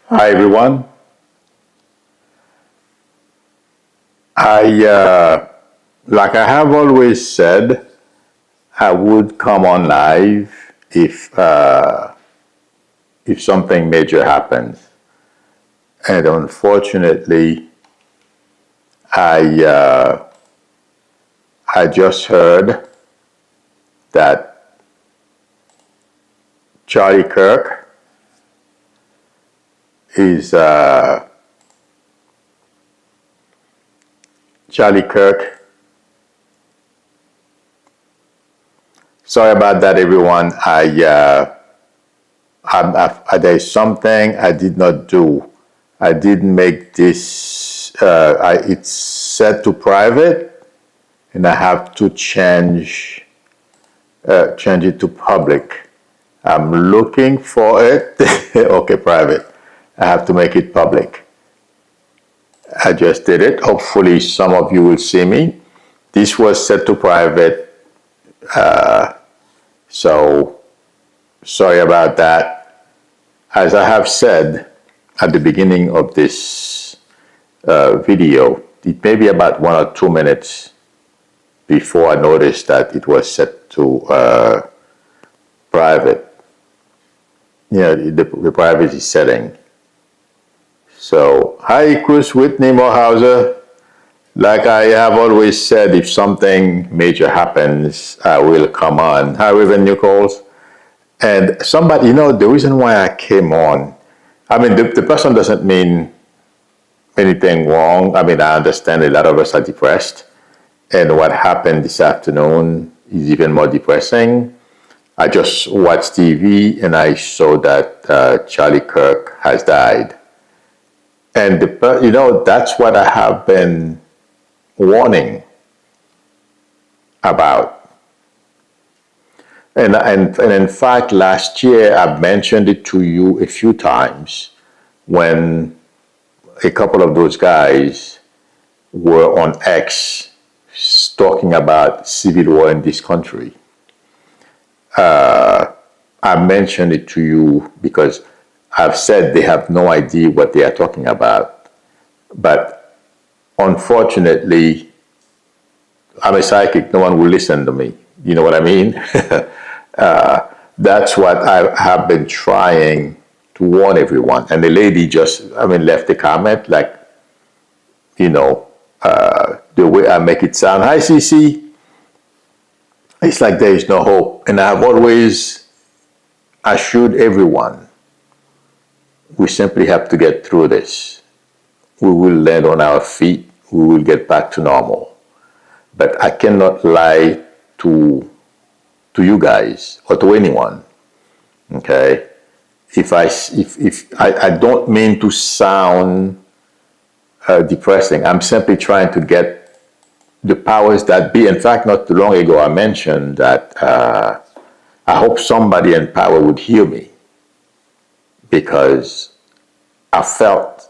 Hi everyone. Like I have always said, I would come on live if something major happens, and unfortunately, I uh, I just heard that Charlie Kirk is Charlie Kirk. Sorry about that, everyone. There's something I did not do. I didn't make this. It's set to private, and I have to change it to public. I'm looking for it. Okay, private. I have to make it public. I just did it. Hopefully, some of you will see me. This was set to private, so sorry about that. As I have said at the beginning of this video, it may be about 1 or 2 minutes before I noticed that it was set to private. The privacy setting. So, hi, Chris Whitney Morehauser. Like I have always said, if something major happens, I will come on. Hi, Reverend Nichols. And somebody, the reason why I came on, I mean, the person doesn't mean anything wrong. I mean, I understand a lot of us are depressed. And what happened this afternoon is even more depressing. I just watched TV and I saw that Charlie Kirk has died. And, that's what I have been warning about. And in fact, last year I mentioned it to you a few times when a couple of those guys were on X talking about civil war in this country. I mentioned it to you because I've said they have no idea what they are talking about. But unfortunately, I'm a psychic. No one will listen to me. You know what I mean? That's what I have been trying to warn everyone. And the lady left a comment like, the way I make it sound. Hi, CC. It's like there is no hope. And I've always assured everyone, we simply have to get through this. We will land on our feet. We will get back to normal. But I cannot lie to you guys or to anyone. Okay? If I don't mean to sound depressing. I'm simply trying to get the powers that be. In fact, not too long ago, I mentioned that I hope somebody in power would hear me, because I felt,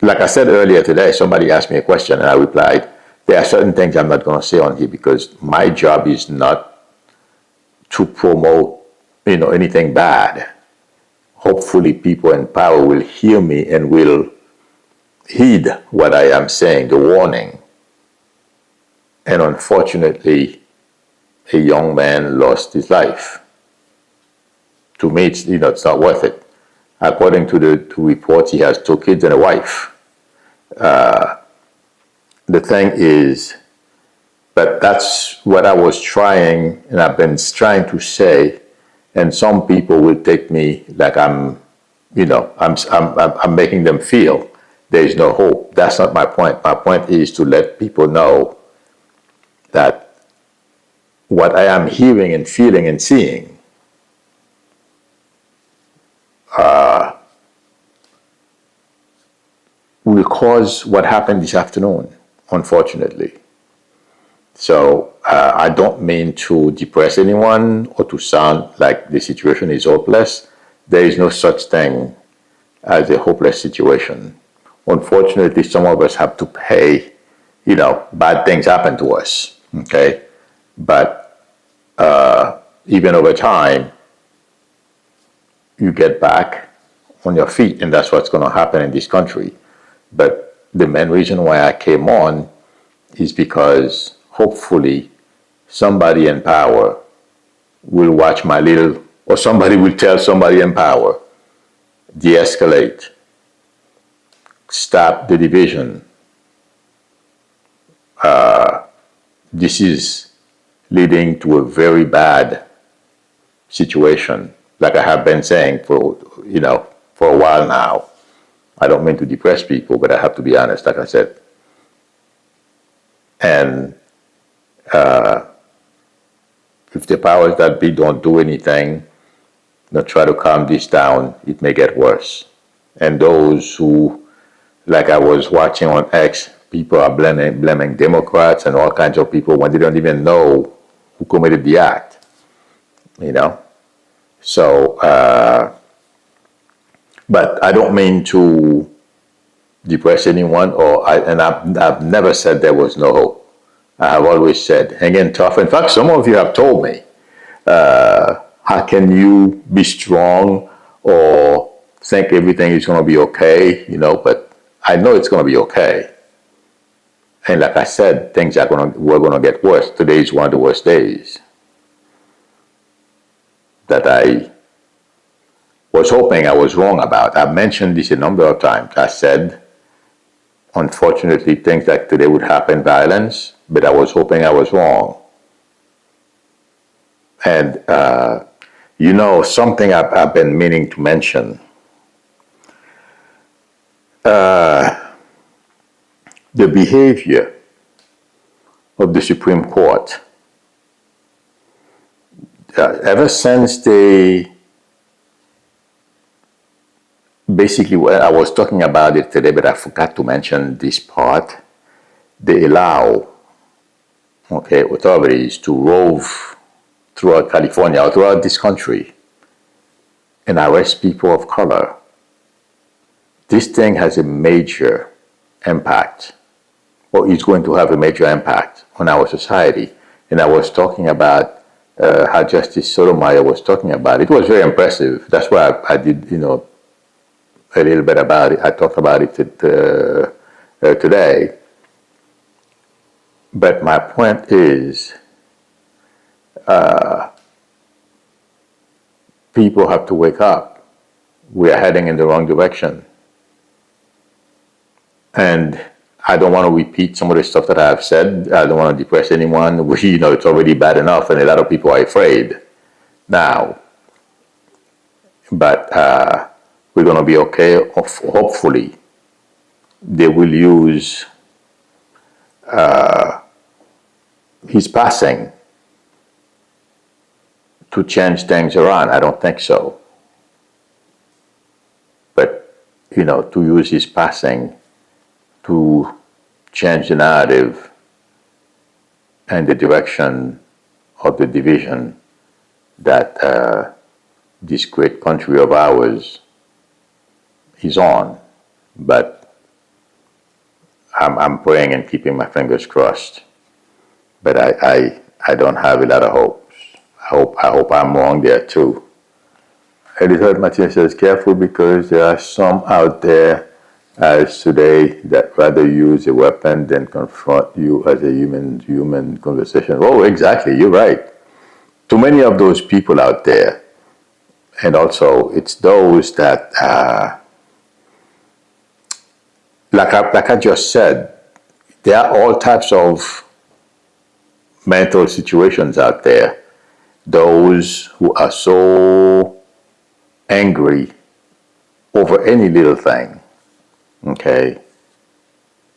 like I said earlier today, somebody asked me a question and I replied, there are certain things I'm not going to say on here because my job is not to promote, anything bad. Hopefully people in power will hear me and will heed what I am saying, the warning. And unfortunately, a young man lost his life. To me, it's not worth it. According to the reports, he has 2 kids and a wife. The thing is, but that's what I was trying, and I've been trying to say, and some people will take me like I'm making them feel there is no hope. That's not my point. My point is to let people know that what I am hearing and feeling and seeing will cause what happened this afternoon, unfortunately. So I don't mean to depress anyone or to sound like the situation is hopeless. There is no such thing as a hopeless situation. Unfortunately, some of us have to pay, bad things happen to us, okay? But even over time, you get back on your feet, and that's what's going to happen in this country. But the main reason why I came on is because hopefully somebody in power will watch my little, or somebody will tell somebody in power, de-escalate, stop the division. This is leading to a very bad situation, like I have been saying for a while now. I don't mean to depress people, but I have to be honest, like I said. And if the powers that be don't do anything, not try to calm this down, it may get worse. And those who, like I was watching on X, people are blaming Democrats and all kinds of people when they don't even know who committed the act, So, but I don't mean to depress anyone, and I've never said there was no hope. I have always said, hang in tough. In fact, some of you have told me, how can you be strong or think everything is going to be okay, but I know it's going to be okay. And like I said, things we're going to get worse. Today is one of the worst days that I was hoping I was wrong about. I've mentioned this a number of times. I said, unfortunately, things like today would happen, violence, but I was hoping I was wrong. And, something I've been meaning to mention. The behavior of the Supreme Court, ever since they, basically, I was talking about it today, but I forgot to mention this part. They allow, authorities to rove throughout California or throughout this country and arrest people of color. This thing has a major impact, or is going to have a major impact on our society. And I was talking about how Justice Sotomayor was talking about it. It was very impressive. That's why I did, a little bit about it. I talked about it today. But my point is, people have to wake up. We are heading in the wrong direction. And I don't want to repeat some of the stuff that I've said. I don't want to depress anyone. It's already bad enough, and a lot of people are afraid now. But we're going to be okay. Hopefully, they will use his passing to change things around. I don't think so. But, to use his passing to change the narrative and the direction of the division that this great country of ours is on. But I'm praying and keeping my fingers crossed. But I don't have a lot of hopes. I hope I'm wrong there too. Elizabeth Martinez says, careful because there are some out there as today that rather use a weapon than confront you as a human conversation. Oh, exactly, you're right. Too many of those people out there. And also, it's those that, like I just said, there are all types of mental situations out there. Those who are so angry over any little thing. Okay,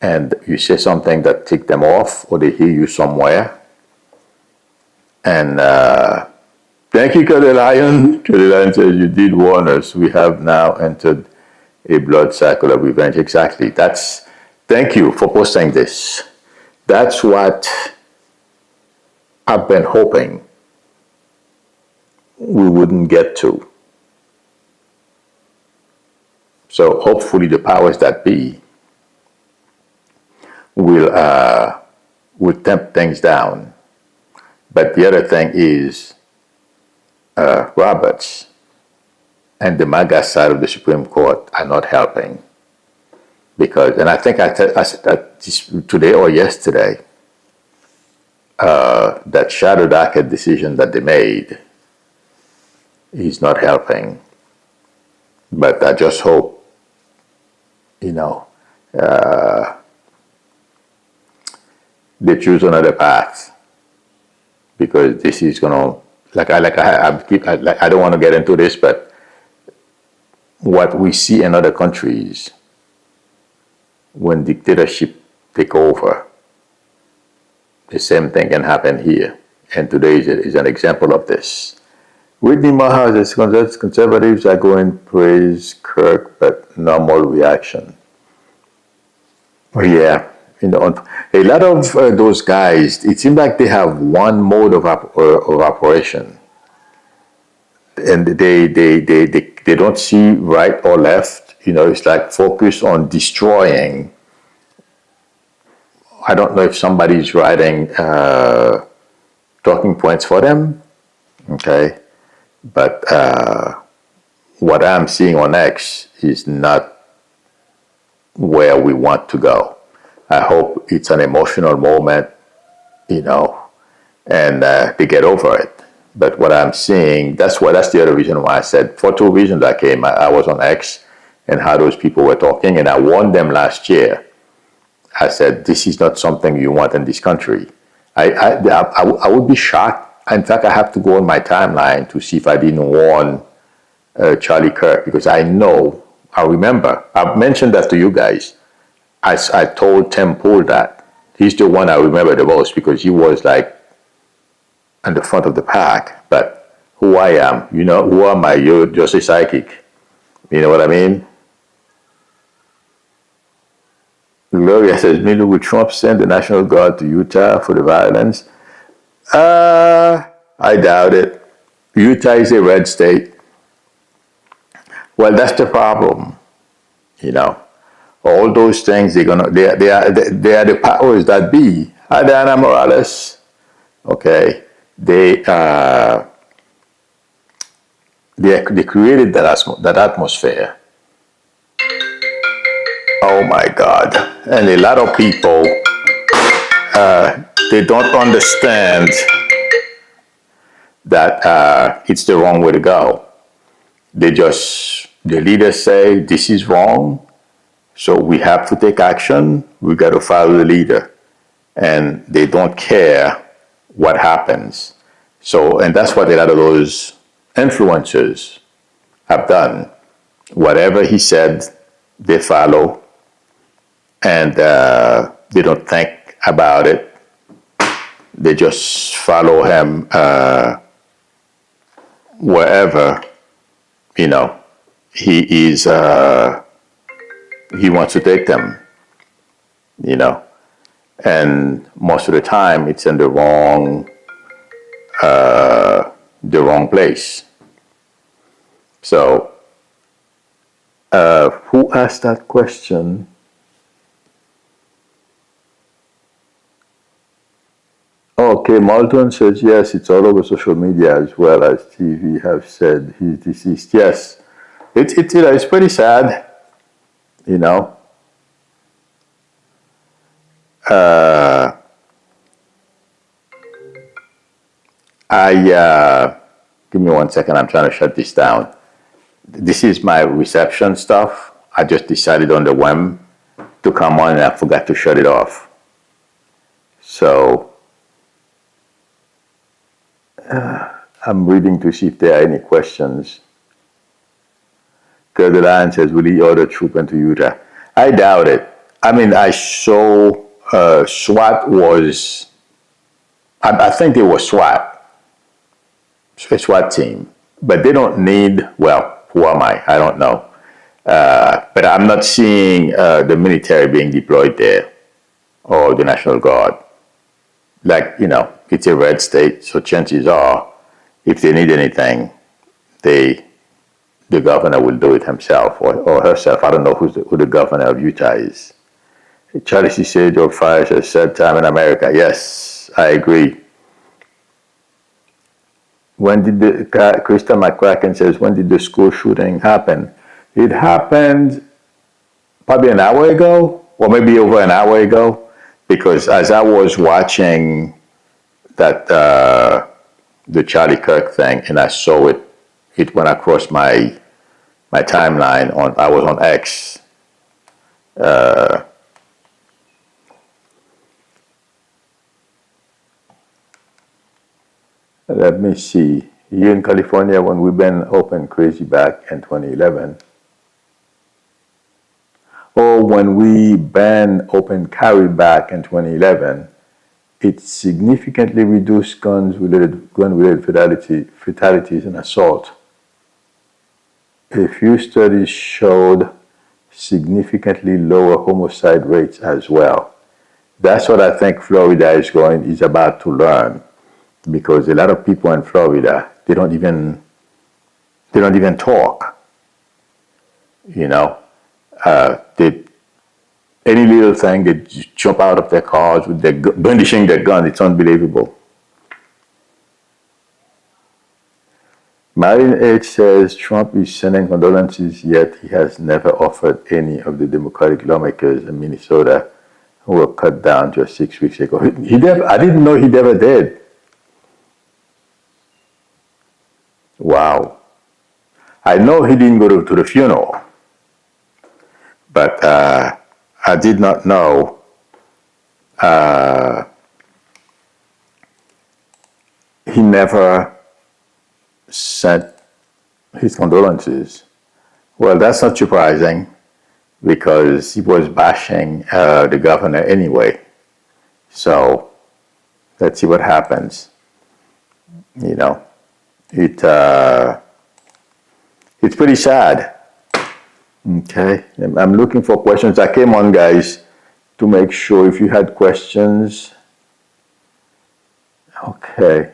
and you say something that ticked them off, or they hear you somewhere, and thank you, Curly Lion. Curly Lion says, you did warn us. We have now entered a blood cycle of revenge. Exactly. Thank you for posting this. That's what I've been hoping we wouldn't get to. So hopefully the powers that be will tamp things down. But the other thing is Roberts. and the MAGA side of the Supreme Court are not helping. Because, and I think I said that today or yesterday, that shadow docket decision that they made is not helping. But I just hope, they choose another path, because this is gonna, I don't want to get into this, but what we see in other countries when dictatorship take over, the same thing can happen here. And today is an example of this. Whitney Morehouse says conservatives are going praise Kirk, but normal reaction. Oh yeah, a lot of those guys, it seems like they have one mode of operation, and they don't see right or left. It's like focus on destroying. I don't know if somebody's writing talking points for them, okay? But what I'm seeing on X is not where we want to go. I hope it's an emotional moment, and they get over it. But what I'm seeing, that's the other reason why I said, for two reasons I came. I was on X and how those people were talking, and I warned them last year. I said, this is not something you want in this country. I would be shocked. In fact, I have to go on my timeline to see if I didn't warn Charlie Kirk, because I remember, I've mentioned that to you guys. I told Tim Pool that. He's the one I remember the most, because he was like in the front of the pack. But who I am, who am I? You're just a psychic. You know what I mean? Gloria says, Milo, will Trump send the National Guard to Utah for the violence? I doubt it. Utah is a red state. Well, that's the problem. All those things, they are the powers that be. Adana Morales, okay, they created that atmosphere. Oh my God. And a lot of people, they don't understand that it's the wrong way to go. The leaders say this is wrong, so we have to take action. We got to follow the leader. And they don't care what happens. And that's what a lot of those influencers have done. Whatever he said, they follow. And they don't think about it. They just follow him wherever, he is, he wants to take them, and most of the time it's in the wrong place. So, who asked that question? Okay, Malton says, yes, it's all over social media as well as TV have said he's deceased. Yes, it's pretty sad, Give me 1 second, I'm trying to shut this down. This is my reception stuff. I just decided on the whim to come on and I forgot to shut it off. So, I'm reading to see if there are any questions. Curly Lion says, will he order troop into Utah? I doubt it. I mean, SWAT was, I think they were SWAT, a SWAT team, but they don't need, well, who am I? I don't know. But I'm not seeing the military being deployed there or the National Guard. Like, it's a red state, so chances are, if they need anything, the governor will do it himself or herself. I don't know who the governor of Utah is. Charlie C. said, Joe Fire says, third time in America. Yes, I agree. when did Krista McCracken says, when did the school shooting happen? It happened probably an hour ago, or maybe over an hour ago, because as I was watching that the Charlie Kirk thing, and I saw it, it went across my timeline. I was on X. Let me see. Here in California, when we been open crazy back in 2011, or when we banned open carry back in 2011, it significantly reduced gun-related fatalities and assault. A few studies showed significantly lower homicide rates as well. That's what I think Florida is about to learn, because a lot of people in Florida, they don't even talk. You know, any little thing, they jump out of their cars with their brandishing their gun. It's unbelievable. Martin H. says Trump is sending condolences, yet he has never offered any of the Democratic lawmakers in Minnesota who were cut down just 6 weeks ago. I didn't know he never did. Wow. I know he didn't go to the funeral, but I did not know he never sent his condolences. Well, that's not surprising, because he was bashing the governor anyway. So let's see what happens. You know, it's pretty sad. Okay, I'm looking for questions. I came on, guys, to make sure if you had questions. Okay.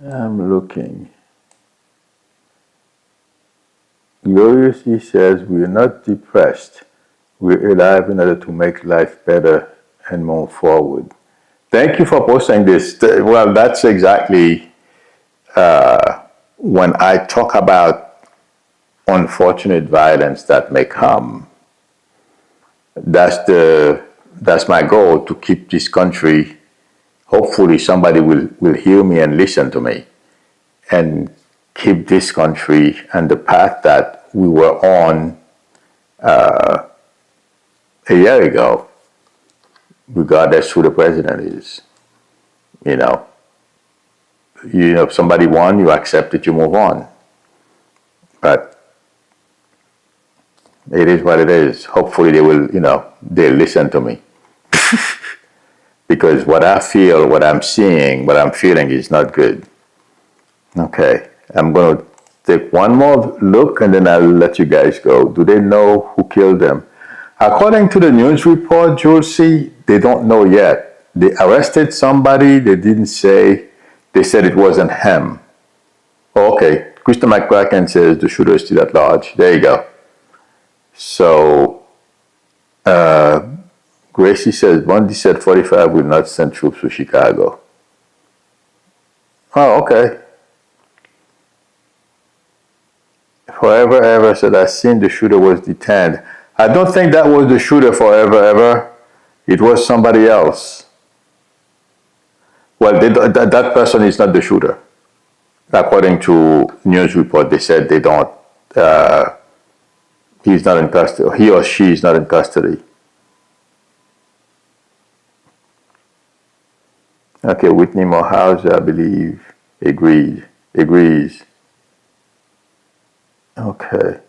I'm looking. Glorious, he says, we are not depressed. We're alive in order to make life better and move forward. Thank you for posting this. Well, that's exactly when I talk about unfortunate violence that may come. That's my goal, to keep this country. Hopefully somebody will hear me and listen to me and keep this country on the path that we were on a year ago, regardless who the president is. You know, if somebody won, you accept it, you move on. But it is what it is. Hopefully they will, they'll listen to me. Because what I feel, what I'm seeing, what I'm feeling is not good. Okay, I'm going to take one more look and then I'll let you guys go. Do they know who killed them? According to the news report, Julesy, they don't know yet. They arrested somebody, they didn't say, they said it wasn't him. Oh, okay, Krista McCracken says the shooter is still at large. There you go. So, Gracie says, Bundy said 45 will not send troops to Chicago. Oh, okay. Forever Ever said, I seen the shooter was detained. I don't think that was the shooter, Forever Ever. It was somebody else. Well, that person is not the shooter. According to news report, they said they don't, he's not in custody, he or she is not in custody. Okay, Whitney Morehouse, I believe, agrees. Okay.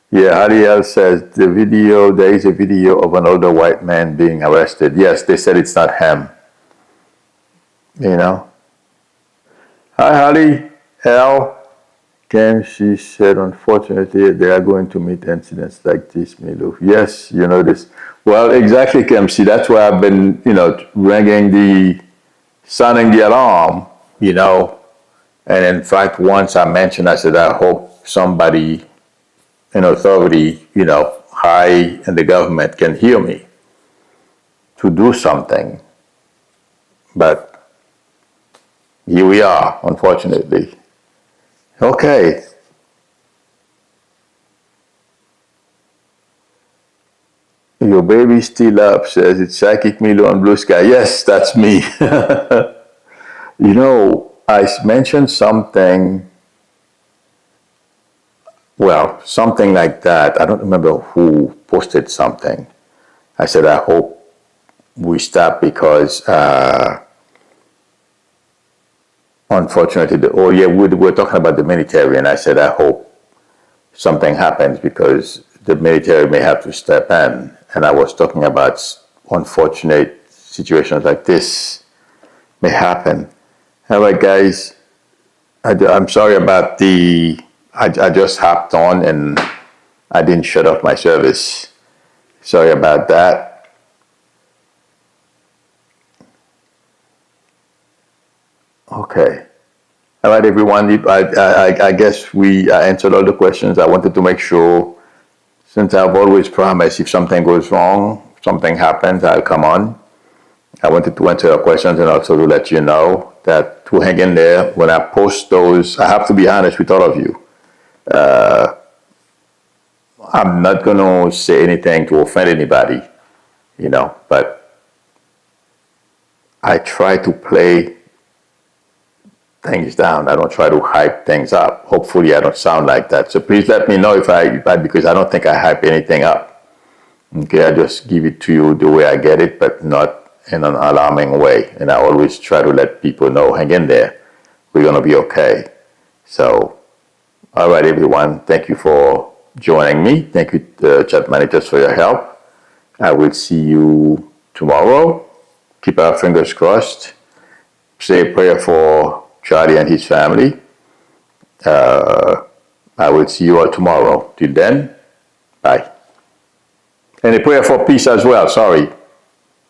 Yeah, Ariel says there is a video of an older white man being arrested. Yes, they said it's not him. You know. Hi, Holly. Al. Ken, she said, unfortunately, they are going to meet incidents like this, Milo. Yes, you know this. Well, exactly, Kim. See, that's why I've been, sounding the alarm, And in fact, once I mentioned, I said, I hope somebody in authority, high in the government can hear me to do something. But here we are, unfortunately. Okay. Your baby's still up, says it's Psychic Milo on Blue Sky. Yes, that's me. I mentioned something, something like that. I don't remember who posted something. I said, I hope we stop because, unfortunately, we're talking about the military, and I said, I hope something happens because the military may have to step in. And I was talking about unfortunate situations like this may happen. All right, guys. I'm sorry about I just hopped on and I didn't shut off my service. Sorry about that. Okay. All right, everyone. I guess we answered all the questions. I wanted to make sure, since I've always promised if something goes wrong, something happens, I'll come on. I wanted to answer your questions and also to let you know that to hang in there. When I post those, I have to be honest with all of you. I'm not going to say anything to offend anybody, but I try to play things down. I don't try to hype things up. Hopefully I don't sound like that. So please let me know because I don't think I hype anything up. Okay, I just give it to you the way I get it, but not in an alarming way. And I always try to let people know, hang in there. We're going to be okay. So, all right, everyone. Thank you for joining me. Thank you, chat managers, for your help. I will see you tomorrow. Keep our fingers crossed. Say a prayer for Charlie and his family. I will see you all tomorrow. Till then, bye. And a prayer for peace as well. Sorry.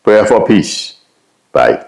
Prayer for peace. Bye.